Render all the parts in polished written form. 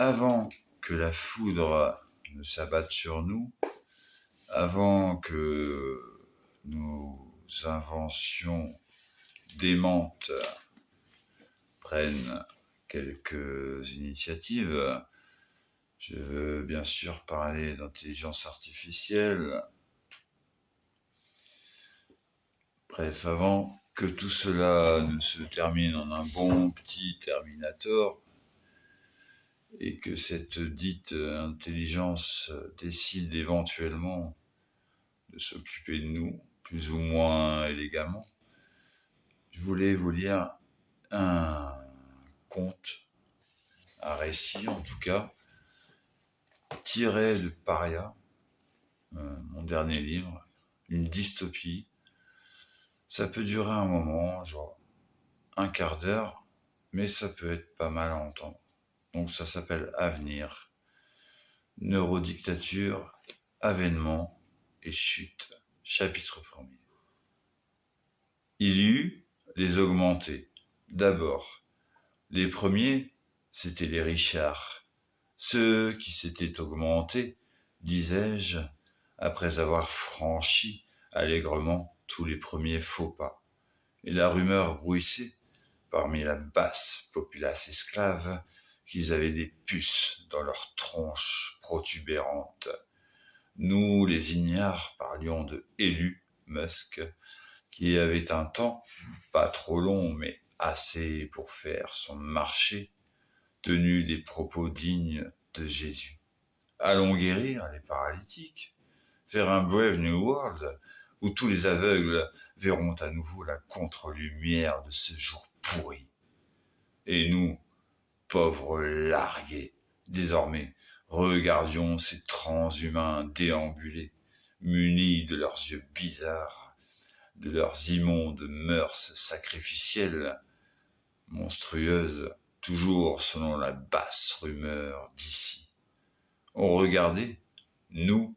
avant que la foudre ne s'abatte sur nous, avant que nos inventions démentes prennent quelques initiatives, je veux bien sûr parler d'intelligence artificielle. Bref, avant que tout cela ne se termine en un bon petit Terminator, et que cette dite intelligence décide éventuellement de s'occuper de nous, plus ou moins élégamment, je voulais vous lire un conte, un récit en tout cas, tiré de Paria, mon dernier livre, une dystopie. Ça peut durer un moment, genre un quart d'heure, mais ça peut être pas mal à entendre. Donc ça s'appelle Avenir, neurodictature, avènement et chute, chapitre 1er. Il y eut les augmentés. D'abord, les premiers, c'étaient les richards. Ceux qui s'étaient augmentés, disais-je, après avoir franchi allègrement tous les premiers faux pas. Et la rumeur bruissait parmi la basse populace esclave qu'ils avaient des puces dans leurs tronches protubérantes. Nous, les ignares, parlions de Élu Musk, qui avait un temps, pas trop long, mais assez pour faire son marché, tenu des propos dignes de Jésus. Allons guérir les paralytiques, faire un Brave New World, où tous les aveugles verront à nouveau la contre-lumière de ce jour pourri. Et nous, pauvres largués, désormais, regardions ces transhumains déambuler, munis de leurs yeux bizarres, de leurs immondes mœurs sacrificielles, monstrueuses, toujours selon la basse rumeur d'ici. On regardait, nous,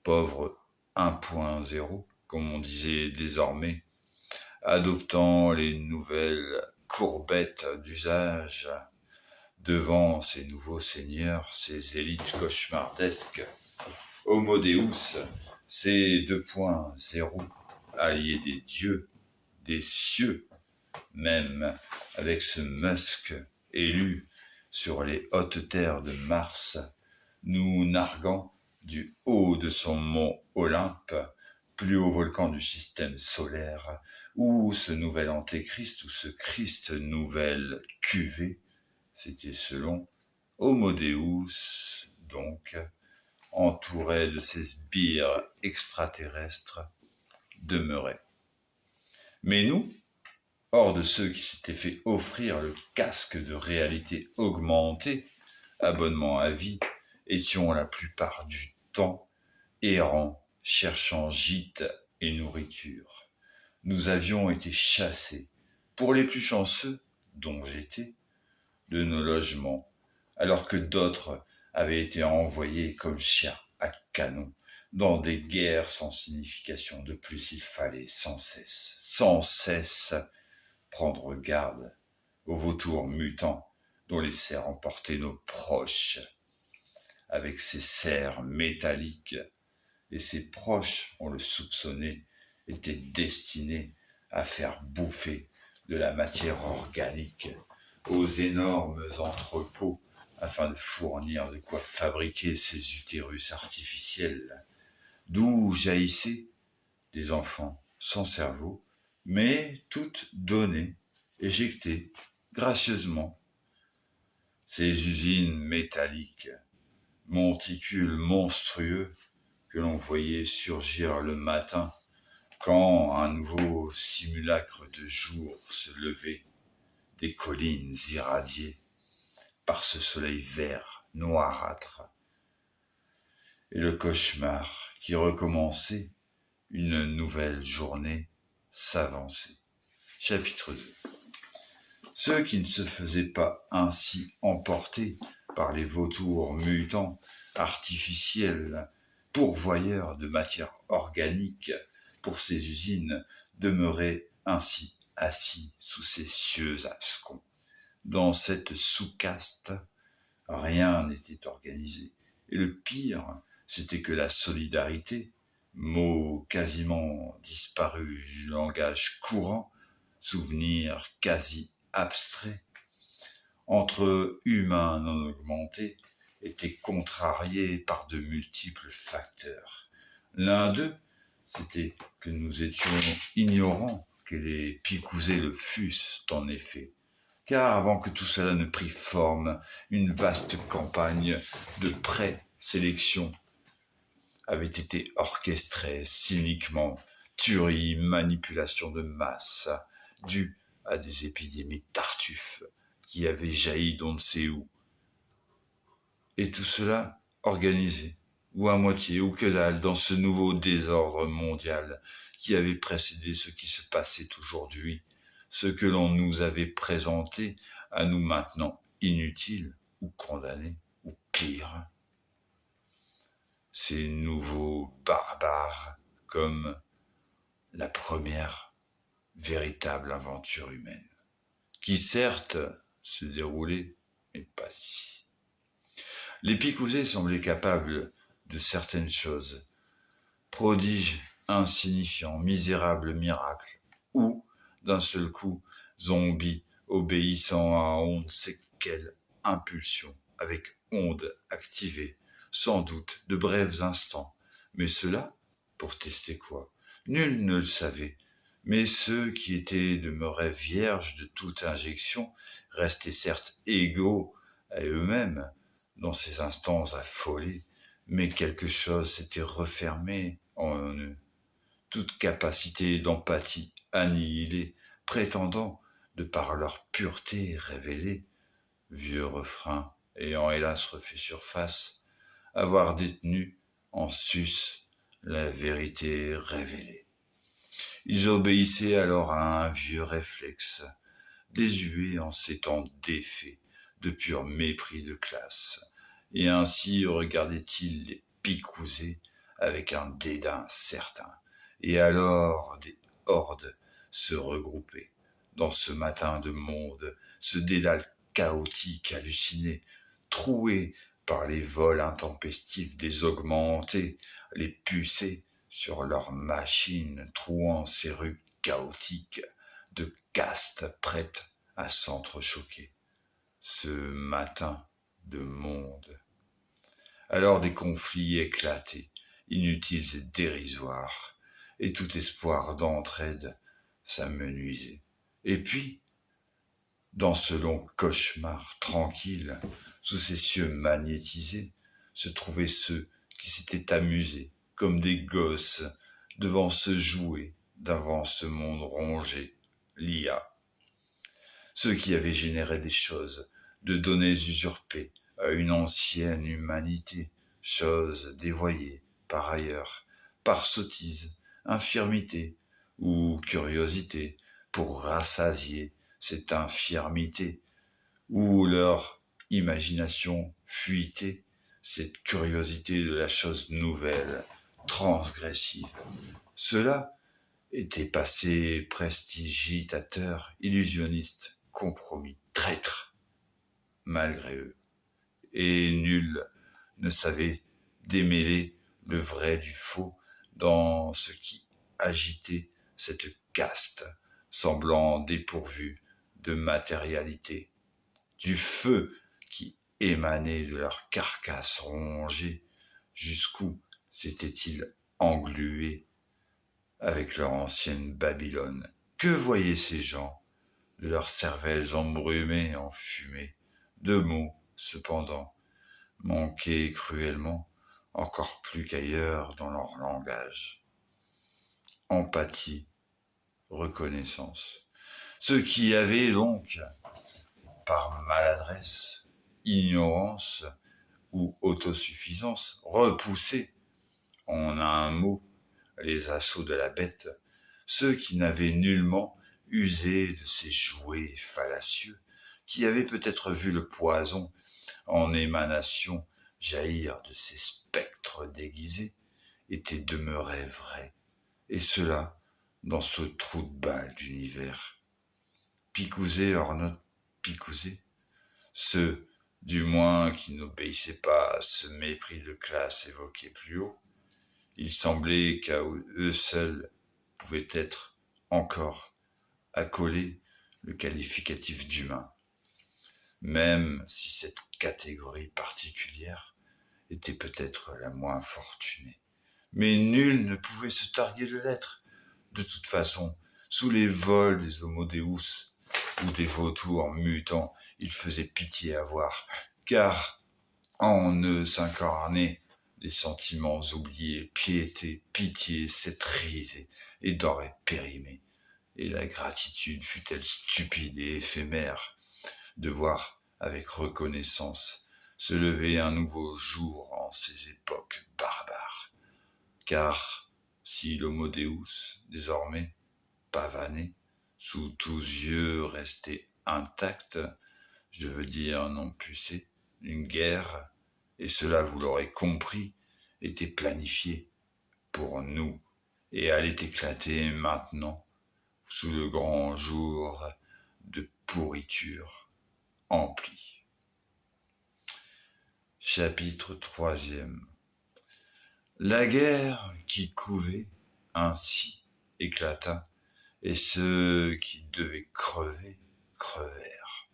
pauvres 1.0, comme on disait désormais, adoptant les nouvelles courbettes d'usage, devant ces nouveaux seigneurs, ces élites cauchemardesques, Homo Deus, ces 2.0, alliés des dieux, des cieux, même avec ce Musk élu sur les hautes terres de Mars, nous narguant du haut de son mont Olympe, plus haut volcan du système solaire, où ce nouvel antéchrist, ou ce Christ nouvelle cuvée, c'était selon Homo Deus, donc, entouré de ces sbires extraterrestres, demeurait. Mais nous, hors de ceux qui s'étaient fait offrir le casque de réalité augmentée, abonnement à vie, étions la plupart du temps errants, cherchant gîte et nourriture. Nous avions été chassés, pour les plus chanceux, dont j'étais, de nos logements, alors que d'autres avaient été envoyés comme chiens à canon dans des guerres sans signification. De plus, il fallait sans cesse prendre garde aux vautours mutants dont les serres emportaient nos proches avec ces serres métalliques, et ces proches, on le soupçonnait, étaient destinés à faire bouffer de la matière organique aux énormes entrepôts afin de fournir de quoi fabriquer ces utérus artificiels, d'où jaillissaient des enfants sans cerveau, mais toutes données, éjectées gracieusement. Ces usines métalliques, monticules monstrueux que l'on voyait surgir le matin quand un nouveau simulacre de jour se levait des collines irradiées par ce soleil vert noirâtre, et le cauchemar qui recommençait une nouvelle journée s'avançait. Chapitre 2. Ceux qui ne se faisaient pas ainsi emporter par les vautours mutants artificiels, pourvoyeurs de matière organique pour ces usines, demeuraient ainsi assis sous ces cieux abscons, dans cette sous-caste Rien n'était organisé. Et le pire, c'était que la solidarité, mot quasiment disparu du langage courant, souvenir quasi abstrait, entre humains non augmentés, était contrarié par de multiples facteurs. L'un d'eux, c'était que nous étions ignorants que les picousés le fussent en effet. Car avant que tout cela ne prît forme, une vaste campagne de présélection avait été orchestrée cyniquement, tuerie, manipulation de masse, due à des épidémies tartuffes qui avaient jailli d'on ne sait où. Et tout cela organisé, ou à moitié, ou que dalle, dans ce nouveau désordre mondial qui avait précédé ce qui se passait aujourd'hui, ce que l'on nous avait présenté à nous maintenant inutile ou condamné, ou pire, ces nouveaux barbares comme la première véritable aventure humaine, qui certes se déroulait, mais pas ici. Les picousés semblaient capables de certaines choses, prodiges insignifiants, misérables miracles, ou, d'un seul coup, zombies obéissant à on ne sait quelle impulsion, avec ondes activées, sans doute de brefs instants. Mais cela, pour tester quoi? Nul ne le savait. Mais ceux qui étaient demeurés vierges de toute injection restaient certes égaux à eux-mêmes dans ces instants affolés, mais quelque chose s'était refermé en eux, toute capacité d'empathie annihilée, prétendant, de par leur pureté révélée, vieux refrain ayant hélas refait surface, avoir détenu en sus la vérité révélée. Ils obéissaient alors à un vieux réflexe, désuet en ces temps d'effet, de pur mépris de classe, et ainsi regardaient-ils les picousés avec un dédain certain. Et alors des hordes se regroupaient dans ce matin de monde, ce dédale chaotique, halluciné, troué par les vols intempestifs des augmentés, les pucés sur leurs machines, trouant ces rues chaotiques de castes prêtes à s'entrechoquer. Ce matin de monde. Alors des conflits éclatés, inutiles et dérisoires, et tout espoir d'entraide s'amenuisait. Et puis, dans ce long cauchemar tranquille, sous ces cieux magnétisés, se trouvaient ceux qui s'étaient amusés, comme des gosses, devant ce jouet, devant ce monde rongé, l'IA. Ceux qui avaient généré des choses, de données usurpées à une ancienne humanité, choses dévoyées, par ailleurs, par sottise, infirmité ou curiosité, pour rassasier cette infirmité, ou leur imagination fuitée, cette curiosité de la chose nouvelle, transgressive. Cela était passé prestigitateur, illusionniste, compromis, traître, malgré eux. Et nul ne savait démêler le vrai du faux dans ce qui agitait cette caste, semblant dépourvue de matérialité, du feu qui émanait de leur carcasse rongée, jusqu'où s'était-il englué avec leur ancienne Babylone. Que voyaient ces gens de leurs cervelles embrumées, enfumées? Deux mots, cependant, manquaient cruellement, encore plus qu'ailleurs dans leur langage. Empathie, reconnaissance. Ceux qui avaient donc, par maladresse, ignorance ou autosuffisance, repoussé, en un mot, les assauts de la bête, ceux qui n'avaient nullement usé de ces jouets fallacieux, qui avaient peut-être vu le poison en émanation jaillir de ces spectres déguisés, étaient demeurés vrais, et cela dans ce trou de balle d'univers. Picousés, Ornote, picousés, ceux du moins qui n'obéissaient pas à ce mépris de classe évoqué plus haut. Il semblait qu'à eux seuls pouvait être encore accolé le qualificatif d'humain, même si cette catégorie particulière était peut-être la moins fortunée. Mais nul ne pouvait se targuer de l'être. De toute façon, sous les vols des Homo Deus ou des vautours mutants, il faisait pitié à voir, car en eux s'incarnaient des sentiments oubliés, piété, pitié, s'étriser et denrées périmées. Et la gratitude fut-elle stupide et éphémère de voir avec reconnaissance se lever un nouveau jour en ces époques barbares. Car si l'Homo Deus, désormais pavané, sous tous yeux restait intact, je veux dire non pucé, une guerre, et cela vous l'aurez compris, était planifiée pour nous, et allait éclater maintenant sous le grand jour de pourriture emplie. Chapitre 3e. La guerre qui couvait ainsi éclata, et ceux qui devaient crever crevèrent.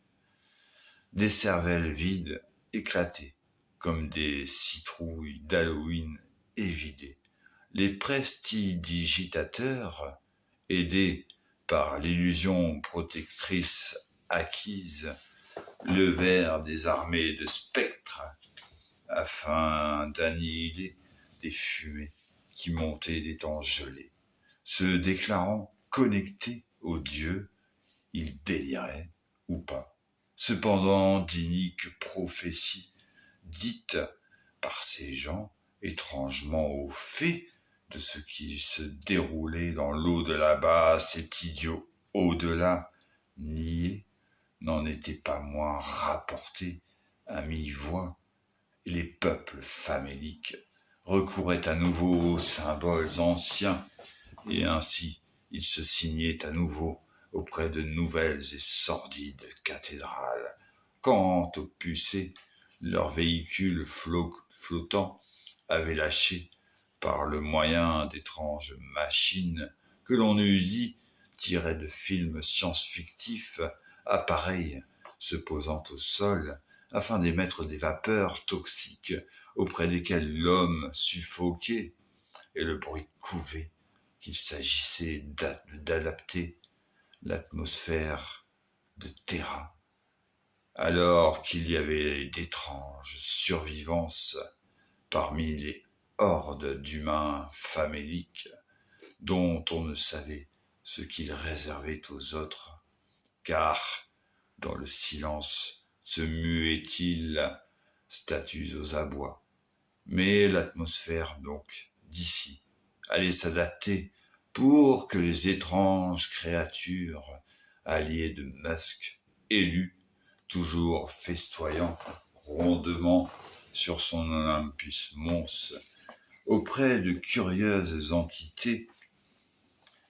Des cervelles vides éclataient comme des citrouilles d'Halloween évidées. Les prestidigitateurs, aidés par l'illusion protectrice acquise, levèrent des armées de spectres afin d'annihiler des fumées qui montaient des temps gelés. Se déclarant connectés aux dieux, ils déliraient ou pas. Cependant, d'iniques prophéties dites par ces gens étrangement au fait de ce qui se déroulait dans l'au-delà bas, cet idiot au-delà nié n'en était pas moins rapporté à mi-voix, et les peuples faméliques recouraient à nouveau aux symboles anciens, et ainsi ils se signaient à nouveau auprès de nouvelles et sordides cathédrales. Quant aux pucés, leurs véhicules flottants avaient lâché, par le moyen d'étranges machines que l'on eût dit tirées de films science-fictifs, appareils se posant au sol afin d'émettre des vapeurs toxiques auprès desquelles l'homme suffoquait, et le bruit couvait qu'il s'agissait d'adapter l'atmosphère de Terra, alors qu'il y avait d'étranges survivances parmi les hordes d'humains faméliques dont on ne savait ce qu'ils réservaient aux autres, car dans le silence se muaient-ils statues aux abois. Mais l'atmosphère donc d'ici allait s'adapter pour que les étranges créatures alliées de Musk, élus, toujours festoyant rondement sur son Olympus Mons, auprès de curieuses entités,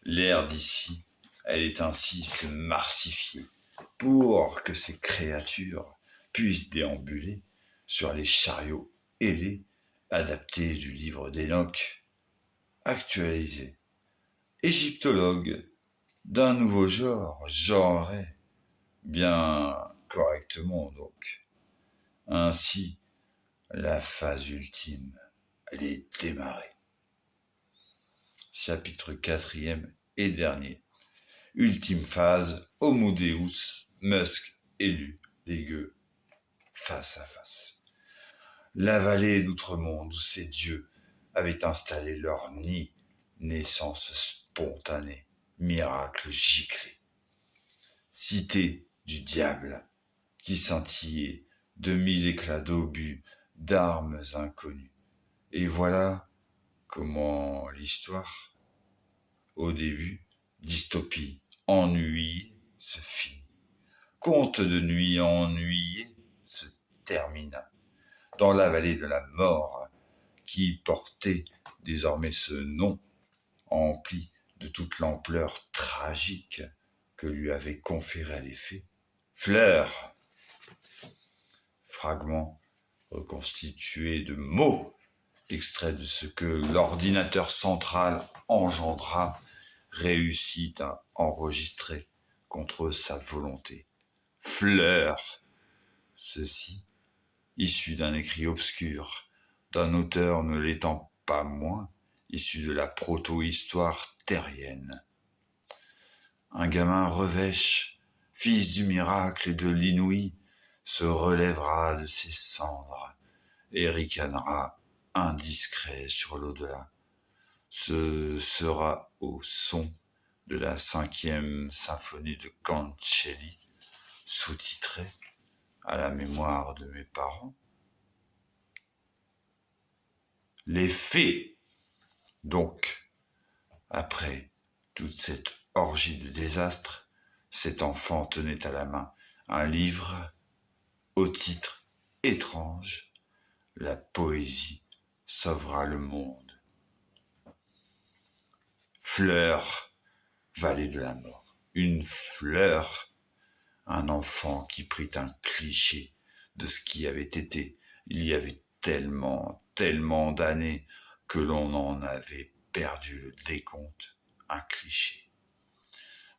l'air d'ici allait ainsi se marsifier pour que ces créatures puissent déambuler sur les chariots ailés adaptés du livre d'Enoch, actualisé, égyptologue d'un nouveau genré, bien correctement donc. Ainsi, la phase ultime allait démarrer. Chapitre 4e et dernier. Ultime phase, Homo Deus, Musk élu, les gueux, face à face. La vallée d'Outre-Monde où ces dieux avaient installé leur nid, naissance spontanée, miracle giclé. Cité du diable, qui scintillait de 1000 éclats d'obus, d'armes inconnues. Et voilà comment l'histoire, au début, dystopie, ennuyée, se finit. Conte de nuit ennuyé se termina dans la vallée de la mort, qui portait désormais ce nom, empli de toute l'ampleur tragique que lui avaient conféré les faits. Fleurs, fragments reconstitués de mots extraits de ce que l'ordinateur central engendra réussit à enregistrer contre sa volonté. Fleurs, ceci, issu d'un écrit obscur, d'un auteur ne l'étant pas moins, issu de la proto-histoire terrienne. Un gamin revêche, fils du miracle et de l'inouï, se relèvera de ses cendres et ricanera indiscret sur l'au-delà. Ce sera au son de la 5e symphonie de Cancelli, sous-titrée à la mémoire de mes parents. Les fées, donc, après toute cette orgie de désastres, cet enfant tenait à la main un livre au titre étrange, La poésie sauvera le monde. Fleur, vallée de la mort, une fleur, un enfant qui prit un cliché de ce qui avait été. Il y avait tellement d'années que l'on en avait perdu le décompte, un cliché.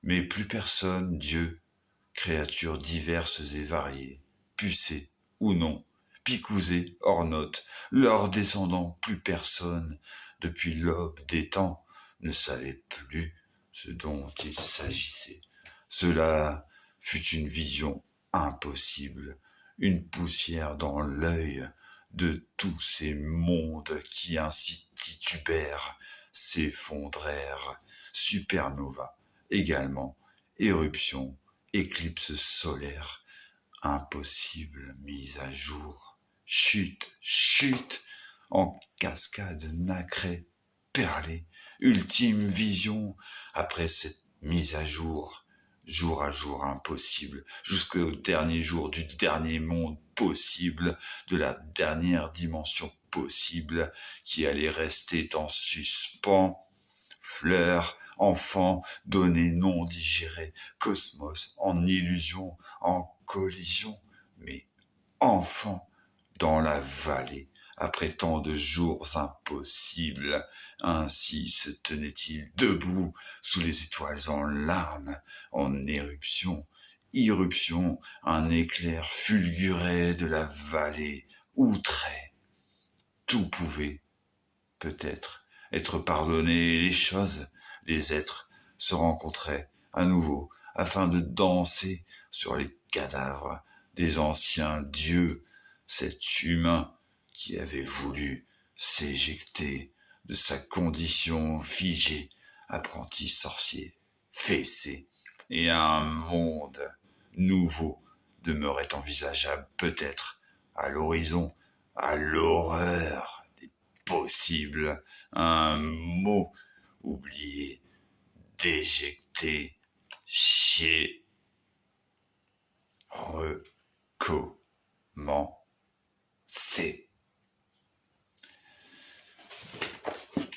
Mais plus personne, Dieu, créatures diverses et variées, pucées ou non, picousées, hors note, leurs descendants, plus personne, depuis l'aube des temps, ne savait plus ce dont il s'agissait. Cela fut une vision impossible, une poussière dans l'œil de tous ces mondes qui ainsi titubèrent, s'effondrèrent, supernova également, éruption, éclipse solaire, impossible mise à jour, chute, en cascade nacrée, perlée, ultime vision, après cette mise à jour impossible, jusqu'au dernier jour du dernier monde possible, de la dernière dimension possible, qui allait rester en suspens. Fleurs, enfants, données non digérées, cosmos en illusion, en collision, mais enfants dans la vallée, après tant de jours impossibles, ainsi se tenait-il debout sous les étoiles en larmes, en éruption, irruption, un éclair fulgurait de la vallée, outrée. Tout pouvait, peut-être, être pardonné, les choses, les êtres se rencontraient à nouveau afin de danser sur les cadavres des anciens dieux, cet humain qui avait voulu s'éjecter de sa condition figée, apprenti sorcier, fessé, et un monde nouveau demeurait envisageable peut-être à l'horizon, à l'horreur des possibles, un mot oublié, déjecté, chier, recommencer.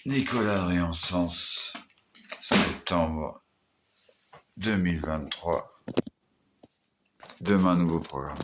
Nicolas Riensens, septembre 2023. Demain, nouveau programme.